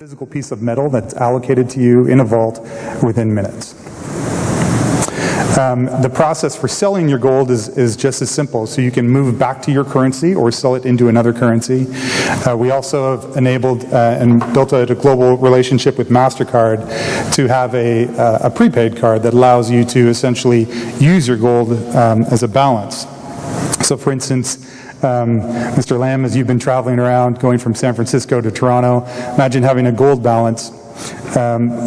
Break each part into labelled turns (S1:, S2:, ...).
S1: physical piece of metal that's allocated to you in a vault within minutes. The process for selling your gold is just as simple. So you can move back to your currency or sell it into another currency. We also have enabled and built out a global relationship with MasterCard to have a prepaid card that allows you to essentially use your gold as a balance. So for instance, Mr. Lamb, as you've been traveling around, going from San Francisco to Toronto, imagine having a gold balance.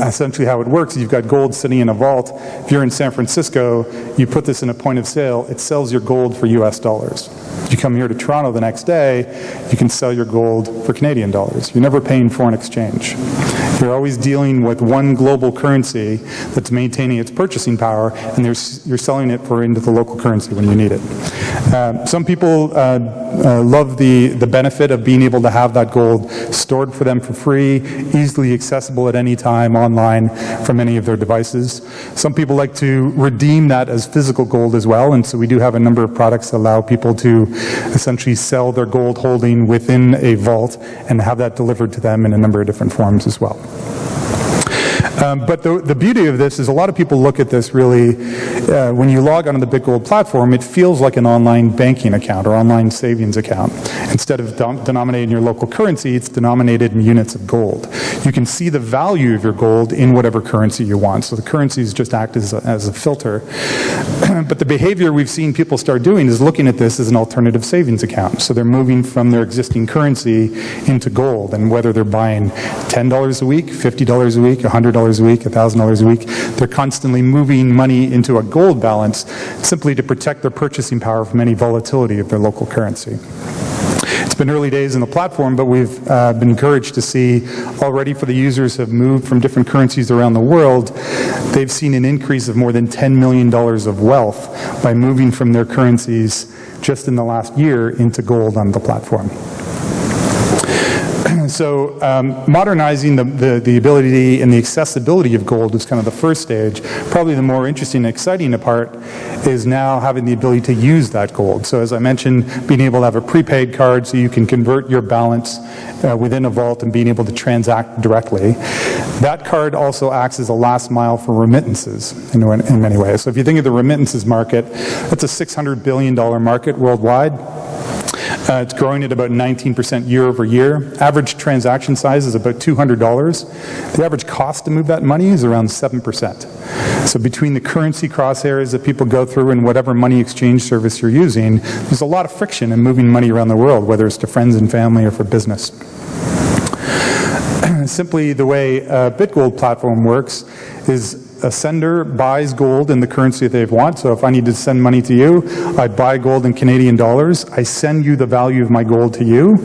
S1: Essentially how it works is you've got gold sitting in a vault. If you're in San Francisco, you put this in a point of sale, it sells your gold for US dollars. If you come here to Toronto the next day, you can sell your gold for Canadian dollars. You're never paying foreign exchange. You're always dealing with one global currency that's maintaining its purchasing power, and you're selling it into the local currency when you need it. Some people love the benefit of being able to have that gold stored for them for free, easily accessible at any time online from any of their devices. Some people like to redeem that as physical gold as well, and so we do have a number of products that allow people to essentially sell their gold holding within a vault and have that delivered to them in a number of different forms as well. But the beauty of this is a lot of people look at this really, when you log onto the BitGold platform, it feels like an online banking account or online savings account. Instead of denominated in your local currency, it's denominated in units of gold. You can see the value of your gold in whatever currency you want. So the currencies just act as a filter. But the behavior we've seen people start doing is looking at this as an alternative savings account. So they're moving from their existing currency into gold, and whether they're buying $10 a week, $50 a week, $100 a week, $1,000 a week, they're constantly moving money into a gold balance simply to protect their purchasing power from any volatility of their local currency. It's been early days in the platform, but we've been encouraged to see already for the users who have moved from different currencies around the world, they've seen an increase of more than $10 million of wealth by moving from their currencies just in the last year into gold on the platform. So modernizing the ability and the accessibility of gold is kind of the first stage. Probably the more interesting and exciting part is now having the ability to use that gold. So as I mentioned, being able to have a prepaid card so you can convert your balance within a vault and being able to transact directly. That card also acts as a last mile for remittances in many ways. So if you think of the remittances market, that's a $600 billion market worldwide. It's growing at about 19% year over year. Average transaction size is about $200. The average cost to move that money is around 7%. So between the currency crosshairs that people go through and whatever money exchange service you're using, there's a lot of friction in moving money around the world, whether it's to friends and family or for business. Simply the way a BitGold platform works is a sender buys gold in the currency that they want. So if I need to send money to you, I buy gold in Canadian dollars. I send you the value of my gold to you.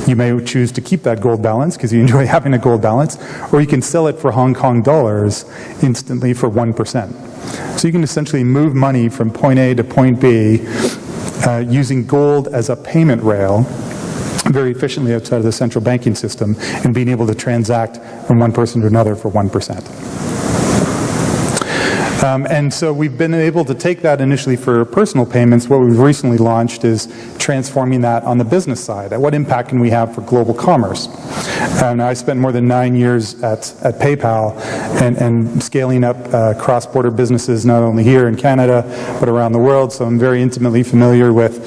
S1: You may choose to keep that gold balance because you enjoy having a gold balance, or you can sell it for Hong Kong dollars instantly for 1%. So you can essentially move money from point A to point B using gold as a payment rail very efficiently outside of the central banking system and being able to transact from one person to another for 1%. And so we've been able to take that initially for personal payments. What we've recently launched is transforming that on the business side. What impact can we have for global commerce? And I spent more than 9 years at PayPal and scaling up cross-border businesses not only here in Canada but around the world. So I'm very intimately familiar with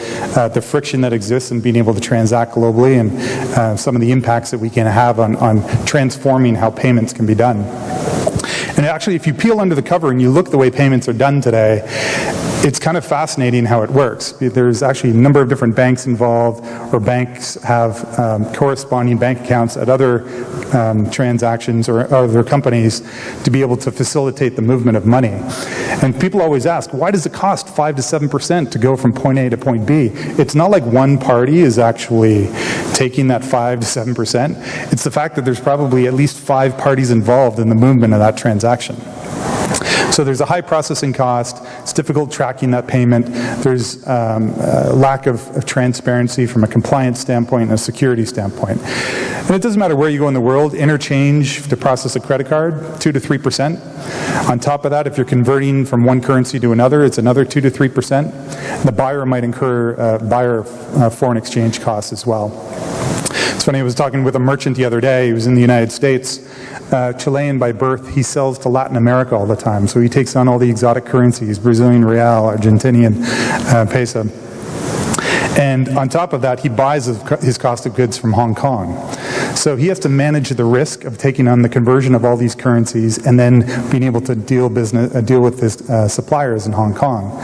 S1: the friction that exists in being able to transact globally and some of the impacts that we can have on transforming how payments can be done. And actually, if you peel under the cover and you look the way payments are done today, it's kind of fascinating how it works. There's actually a number of different banks involved, or banks have corresponding bank accounts at other transactions or other companies to be able to facilitate the movement of money. And people always ask, why does it cost 5 to 7% to go from point A to point B? It's not like one party is actually taking that 5 to 7%. It's the fact that there's probably at least 5 parties involved in the movement of that transaction. So there's a high processing cost. It's difficult tracking that payment. There's a lack of transparency from a compliance standpoint and a security standpoint. And it doesn't matter where you go in the world, interchange to process a credit card, 2 to 3%. On top of that, if you're converting from one currency to another, it's another 2 to 3%. The buyer might incur foreign exchange costs as well. It's funny, I was talking with a merchant the other day. He was in the United States, Chilean by birth. He sells to Latin America all the time, so he takes on all the exotic currencies, Brazilian real, Argentinian peso. And on top of that, he buys his cost of goods from Hong Kong. So he has to manage the risk of taking on the conversion of all these currencies and then being able to deal with his suppliers in Hong Kong.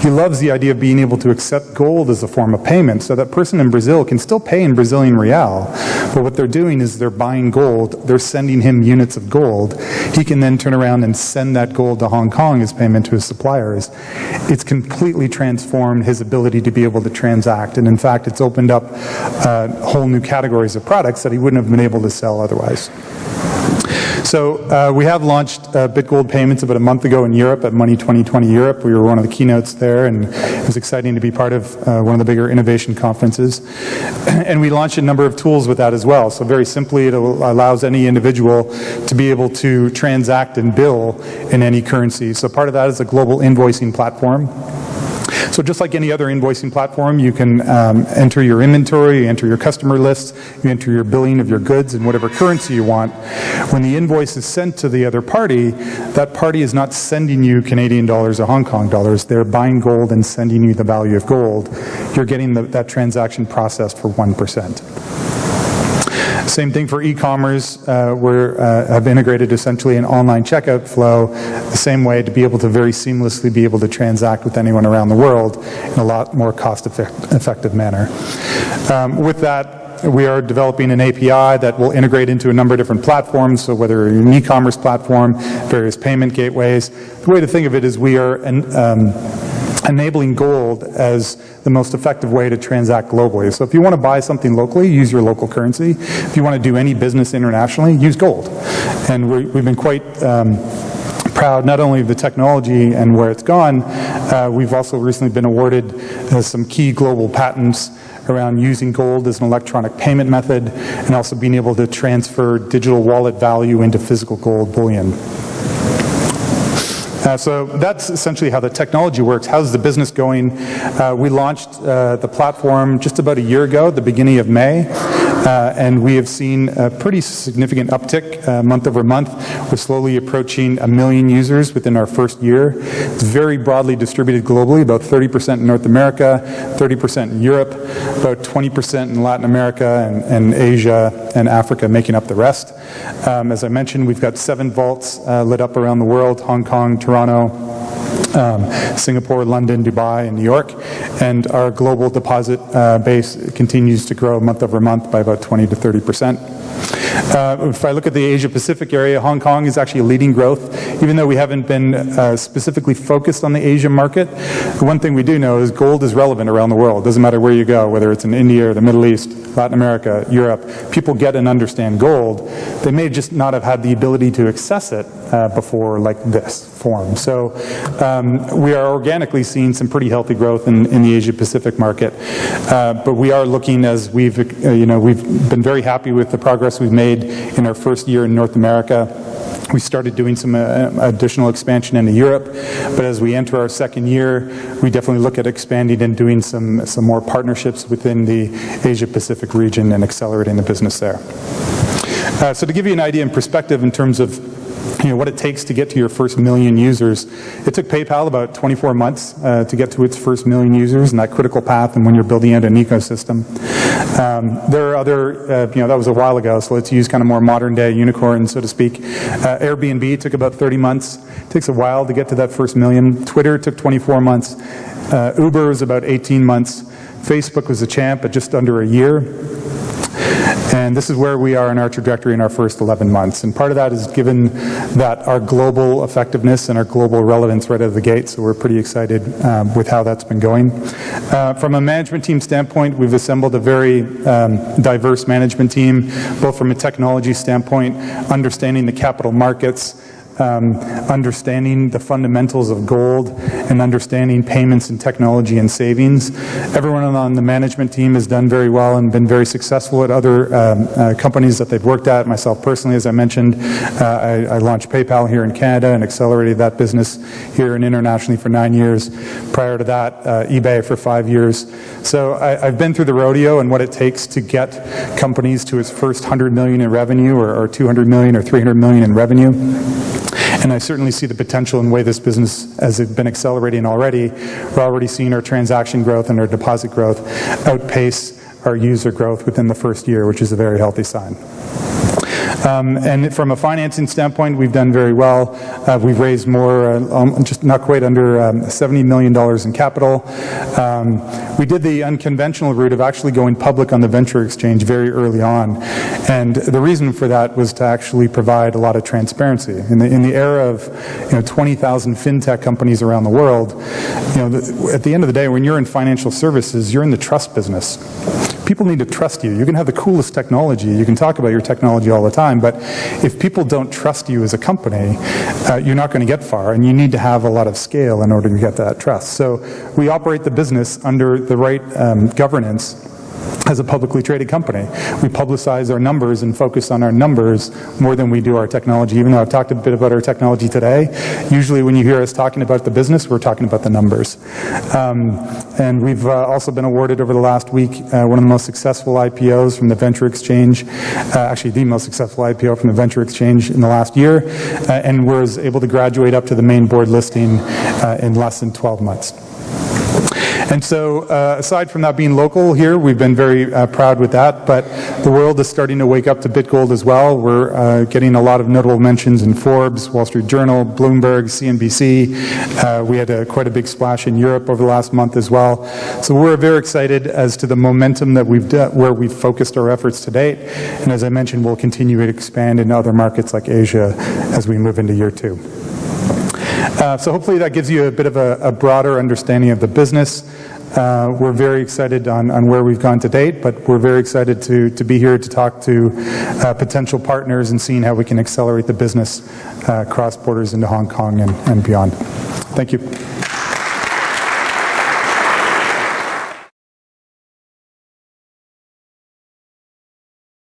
S1: He loves the idea of being able to accept gold as a form of payment, so that person in Brazil can still pay in Brazilian real, but what they're doing is they're buying gold, they're sending him units of gold. He can then turn around and send that gold to Hong Kong as payment to his suppliers. It's completely transformed his ability to be able to transact, and in fact, it's opened up whole new categories of products that he wouldn't have been able to sell otherwise. So we have launched BitGold payments about a month ago in Europe at Money 2020 Europe. We were one of the keynotes there, and it was exciting to be part of one of the bigger innovation conferences. And we launched a number of tools with that as well. So very simply, it allows any individual to be able to transact and bill in any currency. So part of that is a global invoicing platform. So just like any other invoicing platform, you can enter your inventory, you enter your customer list, you enter your billing of your goods in whatever currency you want. When the invoice is sent to the other party, that party is not sending you Canadian dollars or Hong Kong dollars. They're buying gold and sending you the value of gold. You're getting that transaction processed for 1%. Same thing for e-commerce. We have integrated essentially an online checkout flow the same way to be able to very seamlessly be able to transact with anyone around the world in a lot more cost-effective manner. With that, we are developing an API that will integrate into a number of different platforms, so whether you're an e-commerce platform, various payment gateways. The way to think of it is we are enabling gold as the most effective way to transact globally. So if you want to buy something locally, use your local currency. If you want to do any business internationally, use gold. And we've been quite proud not only of the technology and where it's gone, we've also recently been awarded some key global patents around using gold as an electronic payment method and also being able to transfer digital wallet value into physical gold bullion. So that's essentially how the technology works. How's the business going? We launched the platform just about a year ago, the beginning of May, and we have seen a pretty significant uptick month over month. We're slowly approaching 1 million users within our first year. It's very broadly distributed globally, about 30% in North America, 30% in Europe, about 20% in Latin America and Asia and Africa making up the rest. As I mentioned, we've got 7 vaults lit up around the world: Hong Kong, Toronto, Singapore, London, Dubai, and New York. And our global deposit base continues to grow month over month by about 20 to 30%. If I look at the Asia-Pacific area, Hong Kong is actually leading growth. Even though we haven't been specifically focused on the Asian market, the one thing we do know is gold is relevant around the world. It doesn't matter where you go, whether it's in India or the Middle East, Latin America, Europe. People get and understand gold. They may just not have had the ability to access it before like this form. So we are organically seeing some pretty healthy growth in the Asia-Pacific market. But we are looking, as we've been very happy with the progress we've made in our first year in North America. We started doing some additional expansion into Europe, but as we enter our second year, we definitely look at expanding and doing some more partnerships within the Asia-Pacific region and accelerating the business there. So to give you an idea and perspective in terms of what it takes to get to your first 1 million users. It took PayPal about 24 months to get to its first 1 million users and that critical path and when you're building out an ecosystem. There are other, that was a while ago, so let's use kind of more modern day unicorns, so to speak. Airbnb took about 30 months. It takes a while to get to that first 1 million. Twitter took 24 months. Uber was about 18 months. Facebook was a champ at just under a year. And this is where we are in our trajectory in our first 11 months. And part of that is given that our global effectiveness and our global relevance right out of the gate, so we're pretty excited with how that's been going. From a management team standpoint, we've assembled a very diverse management team, both from a technology standpoint, understanding the capital markets, understanding the fundamentals of gold, and understanding payments and technology and savings. Everyone on the management team has done very well and been very successful at other companies that they've worked at. Myself personally, as I mentioned, I launched PayPal here in Canada and accelerated that business here and internationally for 9 years. Prior to that, eBay for 5 years. So I've been through the rodeo and what it takes to get companies to its first 100 million in revenue or 200 million or 300 million in revenue. And I certainly see the potential in the way this business has been accelerating already. We're already seeing our transaction growth and our deposit growth outpace our user growth within the first year, which is a very healthy sign. And from a financing standpoint, we've done very well. We've raised more, just not quite under $70 million in capital. We did the unconventional route of actually going public on the venture exchange very early on. And the reason for that was to actually provide a lot of transparency. In the era of 20,000 fintech companies around the world, at the end of the day, when you're in financial services, you're in the trust business. People need to trust you. You can have the coolest technology. You can talk about your technology all the time, but if people don't trust you as a company, you're not going to get far, and you need to have a lot of scale in order to get that trust. So we operate the business under the right governance as a publicly traded company. We publicize our numbers and focus on our numbers more than we do our technology. Even though I've talked a bit about our technology today, usually when you hear us talking about the business, we're talking about the numbers. And we've also been awarded over the last week one of the most successful IPOs from the venture exchange, actually the most successful IPO from the venture exchange in the last year, and was able to graduate up to the main board listing in less than 12 months. And so aside from that being local here, we've been very proud with that, but the world is starting to wake up to BitGold as well. We're getting a lot of notable mentions in Forbes, Wall Street Journal, Bloomberg, CNBC. We had quite a big splash in Europe over the last month as well. So we're very excited as to the momentum that where we've focused our efforts to date. And as I mentioned, we'll continue to expand into other markets like Asia as we move into year 2. So hopefully that gives you a bit of a broader understanding of the business. We're very excited on where we've gone to date, but we're very excited to be here to talk to potential partners and seeing how we can accelerate the business cross borders into Hong Kong and beyond. Thank you.